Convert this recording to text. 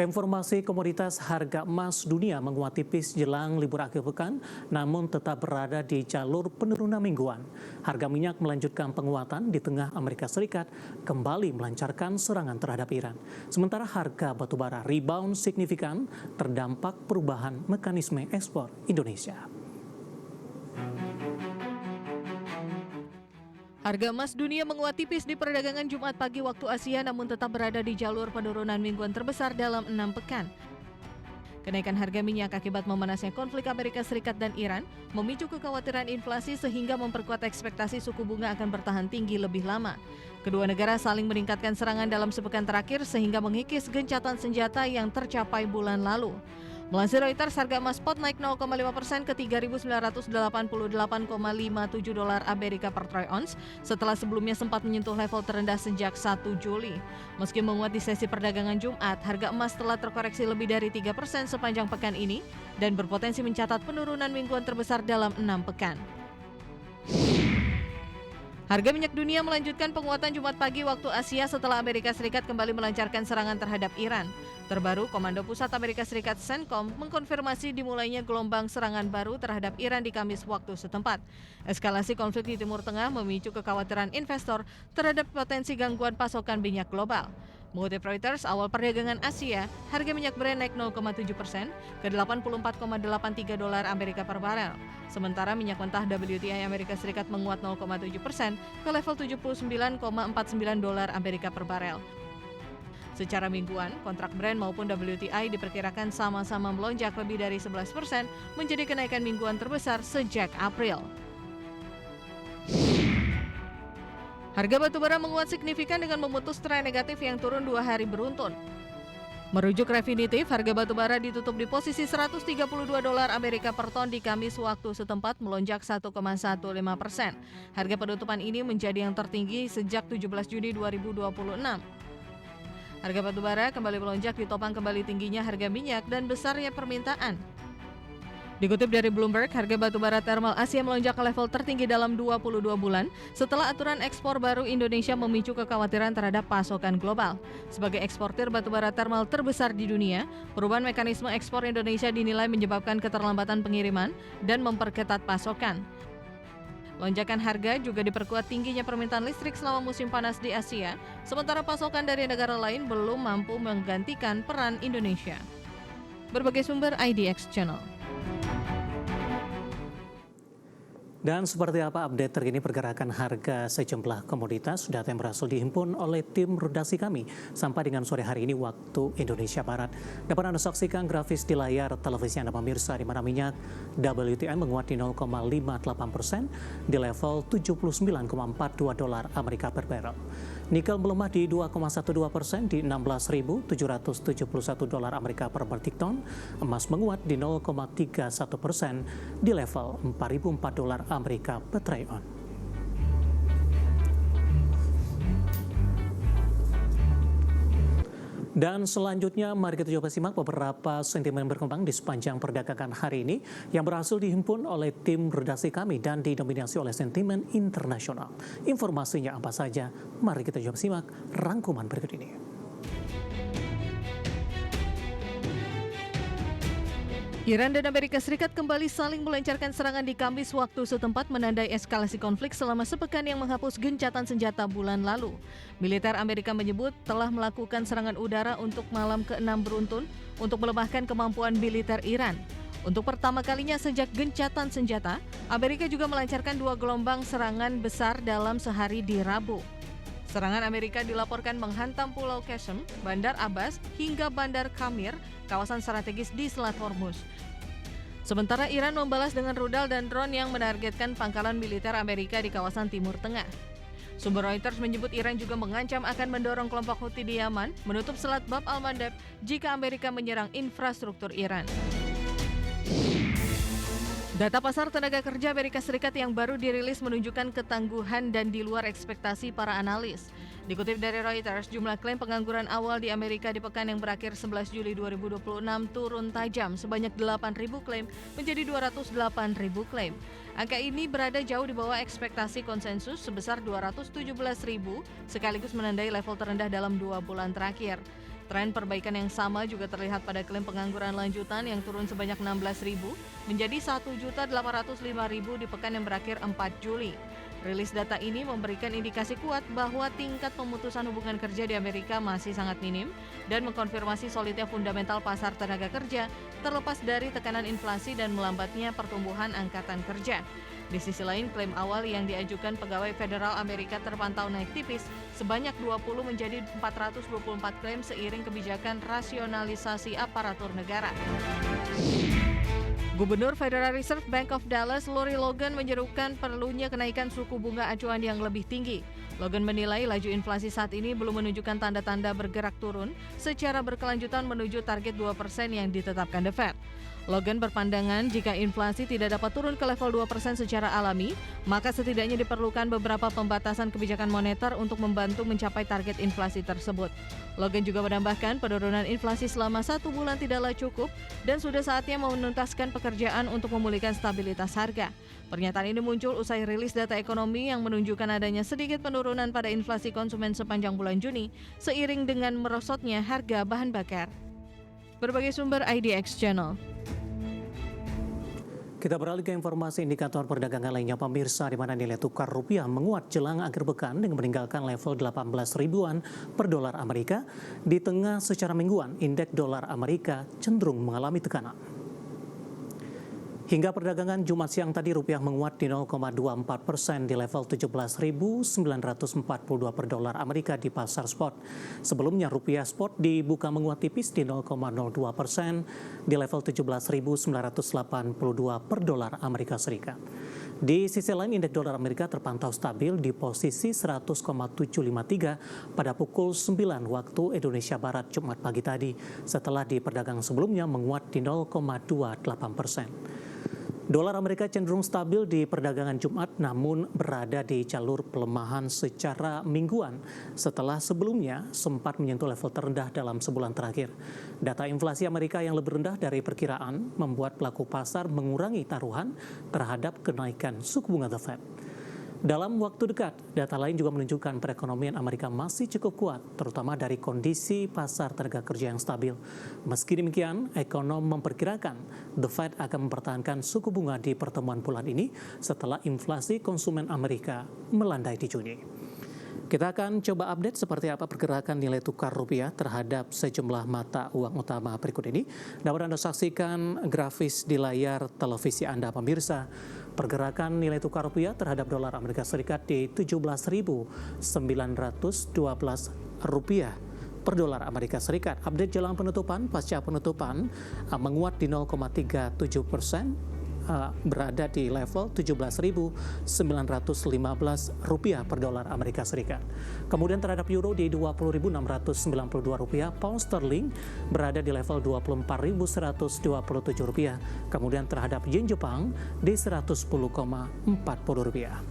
Keinformasi komoditas harga emas dunia menguat tipis jelang libur akhir pekan, namun tetap berada di jalur penurunan mingguan. Harga minyak melanjutkan penguatan di tengah Amerika Serikat kembali melancarkan serangan terhadap Iran. Sementara harga batubara rebound signifikan terdampak perubahan mekanisme ekspor Indonesia. Harga emas dunia menguat tipis di perdagangan Jumat pagi waktu Asia namun tetap berada di jalur penurunan mingguan terbesar dalam 6 pekan. Kenaikan harga minyak akibat memanasnya konflik Amerika Serikat dan Iran memicu kekhawatiran inflasi sehingga memperkuat ekspektasi suku bunga akan bertahan tinggi lebih lama. Kedua negara saling meningkatkan serangan dalam sepekan terakhir sehingga mengikis gencatan senjata yang tercapai bulan lalu. Melansir Reuters, harga emas spot naik 0,5% ke $3.988,57 Amerika per troy ounce setelah sebelumnya sempat menyentuh level terendah sejak 1 Juli. Meski menguat di sesi perdagangan Jumat, harga emas telah terkoreksi lebih dari 3% sepanjang pekan ini dan berpotensi mencatat penurunan mingguan terbesar dalam 6 pekan. Harga minyak dunia melanjutkan penguatan Jumat pagi waktu Asia setelah Amerika Serikat kembali melancarkan serangan terhadap Iran. Terbaru, Komando Pusat Amerika Serikat CENTCOM mengkonfirmasi dimulainya gelombang serangan baru terhadap Iran di Kamis waktu setempat. Eskalasi konflik di Timur Tengah memicu kekhawatiran investor terhadap potensi gangguan pasokan minyak global. Mengutip Reuters, awal perdagangan Asia, harga minyak Brent naik 0,7% ke $84,83 Amerika per barel. Sementara minyak mentah WTI Amerika Serikat menguat 0,7% ke level $79,49 Amerika per barel. Secara mingguan, kontrak Brent maupun WTI diperkirakan sama-sama melonjak lebih dari 11% menjadi kenaikan mingguan terbesar sejak April. Harga batubara menguat signifikan dengan memutus tren negatif yang turun 2 hari beruntun. Merujuk Refinitiv, harga batubara ditutup di posisi $132 Amerika per ton di Kamis waktu setempat melonjak 1,15%. Harga penutupan ini menjadi yang tertinggi sejak 17 Juni 2026. Harga batubara kembali melonjak ditopang kembali tingginya harga minyak dan besarnya permintaan. Dikutip dari Bloomberg, harga batubara termal Asia melonjak ke level tertinggi dalam 22 bulan setelah aturan ekspor baru Indonesia memicu kekhawatiran terhadap pasokan global. Sebagai eksportir batubara termal terbesar di dunia, perubahan mekanisme ekspor Indonesia dinilai menyebabkan keterlambatan pengiriman dan memperketat pasokan. Lonjakan harga juga diperkuat tingginya permintaan listrik selama musim panas di Asia, sementara pasokan dari negara lain belum mampu menggantikan peran Indonesia. Berbagai sumber IDX Channel. Dan seperti apa update terkini pergerakan harga sejumlah komoditas data yang berhasil dihimpun oleh tim redaksi kami sampai dengan sore hari ini waktu Indonesia Barat. Dapat Anda saksikan grafis di layar televisi Anda pemirsa di mana minyak WTI menguat di 0,58% di level $79,42 Amerika per barrel. Nikel melemah di 2,12% di $16.771 Amerika per metric ton. Emas menguat di 0,31% di level $4.004 Amerika per troy ounce. Dan selanjutnya mari kita coba simak beberapa sentimen berkembang di sepanjang perdagangan hari ini yang berhasil dihimpun oleh tim redaksi kami dan didominasi oleh sentimen internasional. Informasinya apa saja? Mari kita coba simak rangkuman berikut ini. Iran dan Amerika Serikat kembali saling melancarkan serangan di Kamis waktu setempat menandai eskalasi konflik selama sepekan yang menghapus gencatan senjata bulan lalu. Militer Amerika menyebut telah melakukan serangan udara untuk malam ke-6 beruntun untuk melemahkan kemampuan militer Iran. Untuk pertama kalinya sejak gencatan senjata, Amerika juga melancarkan 2 gelombang serangan besar dalam sehari di Rabu. Serangan Amerika dilaporkan menghantam Pulau Qasem, Bandar Abbas, hingga Bandar Kamir, kawasan strategis di Selat Hormuz. Sementara Iran membalas dengan rudal dan drone yang menargetkan pangkalan militer Amerika di kawasan Timur Tengah. Sumber Reuters menyebut Iran juga mengancam akan mendorong kelompok Houthi di Yaman menutup Selat Bab al-Mandab jika Amerika menyerang infrastruktur Iran. Data pasar tenaga kerja Amerika Serikat yang baru dirilis menunjukkan ketangguhan dan di luar ekspektasi para analis. Dikutip dari Reuters, jumlah klaim pengangguran awal di Amerika di pekan yang berakhir 11 Juli 2026 turun tajam sebanyak 8.000 klaim menjadi 208.000 klaim. Angka ini berada jauh di bawah ekspektasi konsensus sebesar 217.000 sekaligus menandai level terendah dalam 2 bulan terakhir. Tren perbaikan yang sama juga terlihat pada klaim pengangguran lanjutan yang turun sebanyak 16.000 menjadi 1.805.000 di pekan yang berakhir 4 Juli. Rilis data ini memberikan indikasi kuat bahwa tingkat pemutusan hubungan kerja di Amerika masih sangat minim dan mengkonfirmasi solidnya fundamental pasar tenaga kerja terlepas dari tekanan inflasi dan melambatnya pertumbuhan angkatan kerja. Di sisi lain, klaim awal yang diajukan pegawai federal Amerika terpantau naik tipis, sebanyak 20 menjadi 424 klaim seiring kebijakan rasionalisasi aparatur negara. Gubernur Federal Reserve Bank of Dallas, Lori Logan menyerukan perlunya kenaikan suku bunga acuan yang lebih tinggi. Logan menilai laju inflasi saat ini belum menunjukkan tanda-tanda bergerak turun secara berkelanjutan menuju target 2% yang ditetapkan The Fed. Logan berpandangan jika inflasi tidak dapat turun ke level 2% secara alami, maka setidaknya diperlukan beberapa pembatasan kebijakan moneter untuk membantu mencapai target inflasi tersebut. Logan juga menambahkan penurunan inflasi selama 1 bulan tidaklah cukup dan sudah saatnya menuntaskan pekerjaan untuk memulihkan stabilitas harga. Pernyataan ini muncul usai rilis data ekonomi yang menunjukkan adanya sedikit penurunan pada inflasi konsumen sepanjang bulan Juni, seiring dengan merosotnya harga bahan bakar. Berbagai sumber IDX Channel. Kita beralih ke informasi indikator perdagangan lainnya pemirsa, di mana nilai tukar rupiah menguat jelang akhir pekan dengan meninggalkan level 18 ribuan per dolar Amerika. Di tengah secara mingguan, indeks dolar Amerika cenderung mengalami tekanan. Hingga perdagangan Jumat siang tadi, rupiah menguat di 0,24% di level 17.942 per dolar Amerika di pasar spot. Sebelumnya rupiah spot dibuka menguat tipis di 0,02% di level 17.982 per dolar Amerika Serikat. Di sisi lain, indeks dolar Amerika terpantau stabil di posisi 100,753 pada pukul 9 waktu Indonesia Barat Jumat pagi tadi, setelah di perdagangan sebelumnya menguat di 0,28%. Dolar Amerika cenderung stabil di perdagangan Jumat, namun berada di jalur pelemahan secara mingguan setelah sebelumnya sempat menyentuh level terendah dalam sebulan terakhir. Data inflasi Amerika yang lebih rendah dari perkiraan membuat pelaku pasar mengurangi taruhan terhadap kenaikan suku bunga The Fed. Dalam waktu dekat, data lain juga menunjukkan perekonomian Amerika masih cukup kuat, terutama dari kondisi pasar tenaga kerja yang stabil. Meski demikian, ekonom memperkirakan The Fed akan mempertahankan suku bunga di pertemuan bulan ini setelah inflasi konsumen Amerika melandai di Juni. Kita akan coba update seperti apa pergerakan nilai tukar rupiah terhadap sejumlah mata uang utama berikut ini. Dapat Anda saksikan grafis di layar televisi Anda pemirsa. Pergerakan nilai tukar rupiah terhadap dolar Amerika Serikat di 17.912 rupiah per dolar Amerika Serikat. Update jelang penutupan, pasca penutupan menguat di 0,37%. Berada di level 17.915 rupiah per dolar Amerika Serikat. Kemudian terhadap euro di 20.692 rupiah, pound sterling berada di level 24.127 rupiah. Kemudian terhadap yen Jepang di 110,40 rupiah.